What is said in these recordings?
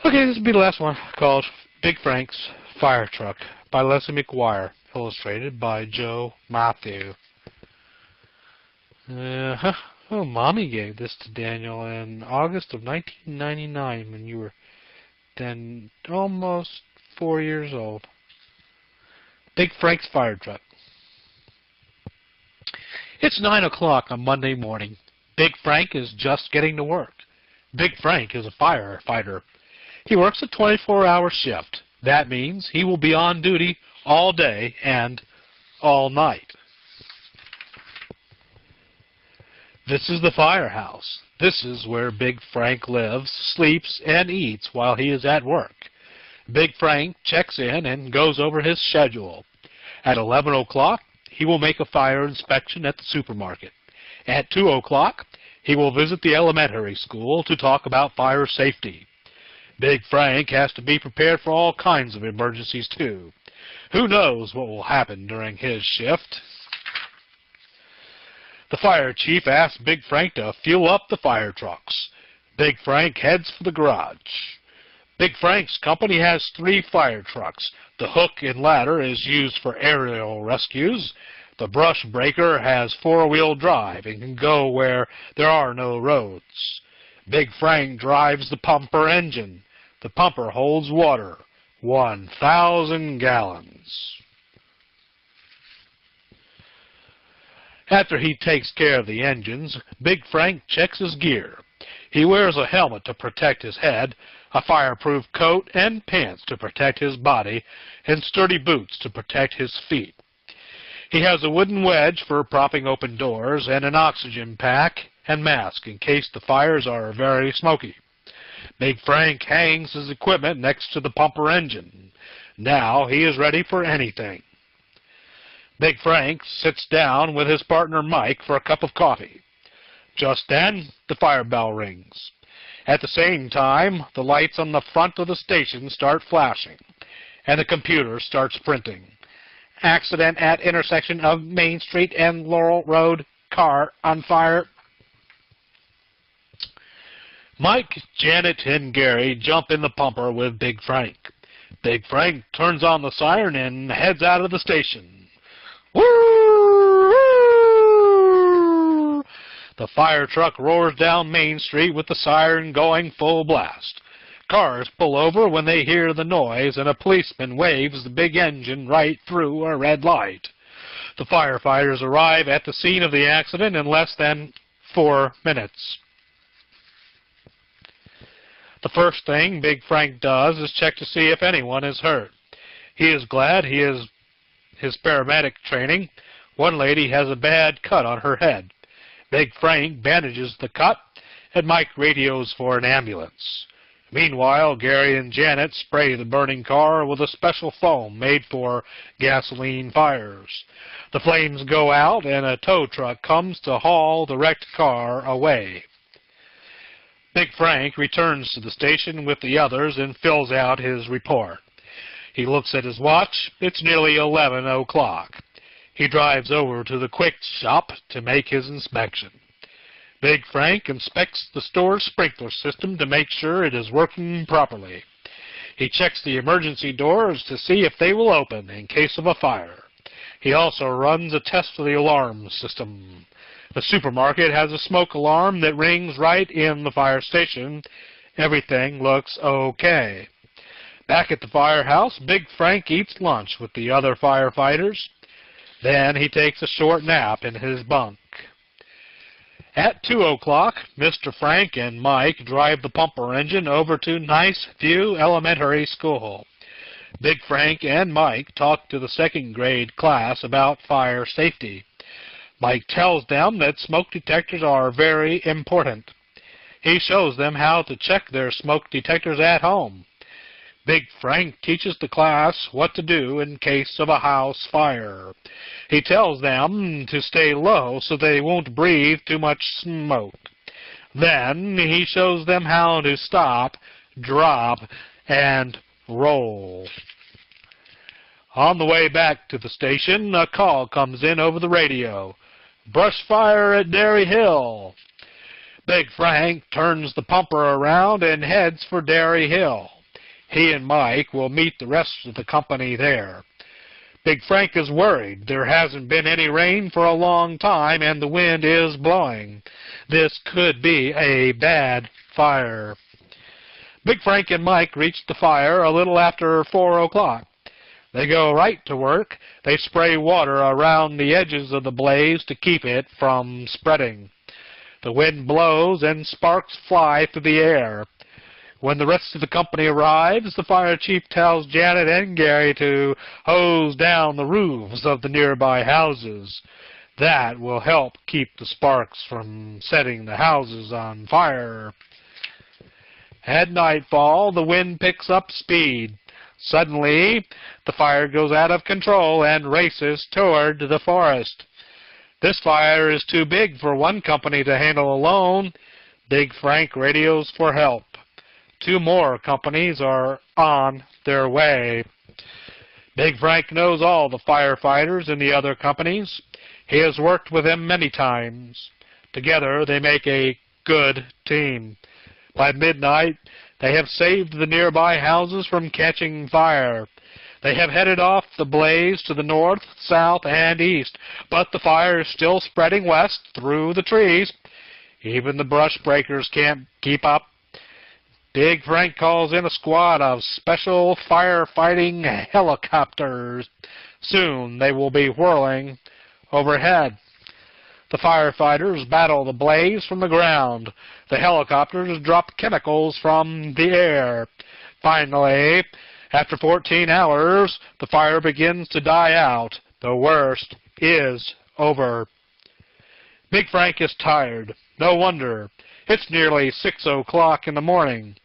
Okay, this will be the last one, called Big Frank's Fire Truck by Leslie McGuire, illustrated by Joe Matthew. Oh, Mommy gave this to Daniel in August of 1999 when you were then almost 4 years old. Big Frank's Fire Truck. It's 9 o'clock on Monday morning. Big Frank is just getting to work. Big Frank is a firefighter. He works a 24-hour shift. That means he will be on duty all day and all night. This is the firehouse. This is where Big Frank lives, sleeps, and eats while he is at work. Big Frank checks in and goes over his schedule. At 11 o'clock, he will make a fire inspection at the supermarket. At 2 o'clock, he will visit the elementary school to talk about fire safety. Big Frank has to be prepared for all kinds of emergencies, too. Who knows what will happen during his shift? The fire chief asks Big Frank to fuel up the fire trucks. Big Frank heads for the garage. Big Frank's company has 3 fire trucks. The hook and ladder is used for aerial rescues. The brush breaker has 4-wheel drive and can go where there are no roads. Big Frank drives the pumper engine. The pumper holds water, 1,000 gallons. After he takes care of the engines, Big Frank checks his gear. He wears a helmet to protect his head, a fireproof coat and pants to protect his body, and sturdy boots to protect his feet. He has a wooden wedge for propping open doors and an oxygen pack and mask in case the fires are very smoky. Big Frank hangs his equipment next to the pumper engine. Now he is ready for anything. Big Frank sits down with his partner Mike for a cup of coffee. Just then, the fire bell rings. At the same time, the lights on the front of the station start flashing, and the computer starts printing. Accident at intersection of Main Street and Laurel Road. Car on fire. Mike, Janet, and Gary jump in the pumper with Big Frank. Big Frank turns on the siren and heads out of the station. The fire truck roars down Main Street with the siren going full blast. Cars pull over when they hear the noise, and a policeman waves the big engine right through a red light. The firefighters arrive at the scene of the accident in less than 4 minutes. The first thing Big Frank does is check to see if anyone is hurt. He is glad he has his paramedic training. One lady has a bad cut on her head. Big Frank bandages the cut, and Mike radios for an ambulance. Meanwhile, Gary and Janet spray the burning car with a special foam made for gasoline fires. The flames go out, and a tow truck comes to haul the wrecked car away. Big Frank returns to the station with the others and fills out his report. He looks at his watch. It's nearly 11 o'clock. He drives over to the quick shop to make his inspection. Big Frank inspects the store's sprinkler system to make sure it is working properly. He checks the emergency doors to see if they will open in case of a fire. He also runs a test for the alarm system. The supermarket has a smoke alarm that rings right in the fire station. Everything looks okay. Back at the firehouse, Big Frank eats lunch with the other firefighters. Then he takes a short nap in his bunk. At 2 o'clock, Mr. Frank and Mike drive the pumper engine over to Nice View Elementary School. Big Frank and Mike talk to the second-grade class about fire safety. Mike tells them that smoke detectors are very important. He shows them how to check their smoke detectors at home. Big Frank teaches the class what to do in case of a house fire. He tells them to stay low so they won't breathe too much smoke. Then he shows them how to stop, drop, and roll. On the way back to the station, a call comes in over the radio. Brush fire at Dairy Hill. Big Frank turns the pumper around and heads for Dairy Hill. He and Mike will meet the rest of the company there. Big Frank is worried. There hasn't been any rain for a long time, and the wind is blowing. This could be a bad fire. Big Frank and Mike reach the fire a little after 4 o'clock. They go right to work. They spray water around the edges of the blaze to keep it from spreading. The wind blows and sparks fly through the air. When the rest of the company arrives, the fire chief tells Janet and Gary to hose down the roofs of the nearby houses. That will help keep the sparks from setting the houses on fire. At nightfall, the wind picks up speed. Suddenly, the fire goes out of control and races toward the forest. This fire is too big for one company to handle alone. Big Frank radios for help. 2 more companies are on their way. Big Frank knows all the firefighters in the other companies. He has worked with them many times. Together, they make a good team. By midnight, they have saved the nearby houses from catching fire. They have headed off the blaze to the north, south, and east, but the fire is still spreading west through the trees. Even the brush breakers can't keep up. Big Frank calls in a squad of special firefighting helicopters. Soon they will be whirling overhead. The firefighters battle the blaze from the ground. The helicopters drop chemicals from the air. Finally, after 14 hours, the fire begins to die out. The worst is over. Big Frank is tired. No wonder. It's nearly 6 o'clock in the morning.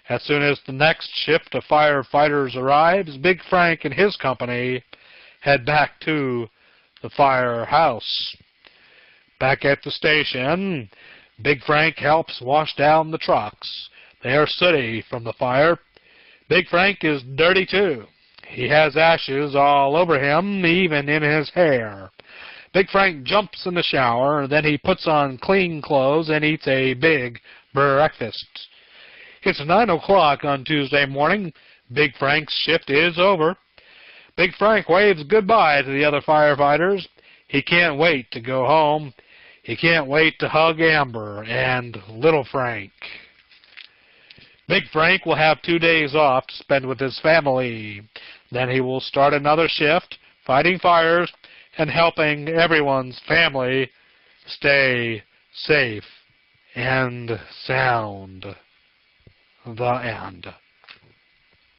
As soon as the next shift of firefighters arrives, Big Frank and his company head back to the firehouse. Back at the station, Big Frank helps wash down the trucks. They are sooty from the fire. Big Frank is dirty too. He has ashes all over him, even in his hair. Big Frank jumps in the shower, then he puts on clean clothes and eats a big breakfast. It's 9 o'clock on Tuesday morning. Big Frank's shift is over. Big Frank waves goodbye to the other firefighters. He can't wait to go home. He can't wait to hug Amber and Little Frank. Big Frank will have 2 days off to spend with his family. Then he will start another shift, fighting fires and helping everyone's family stay safe and sound. The end.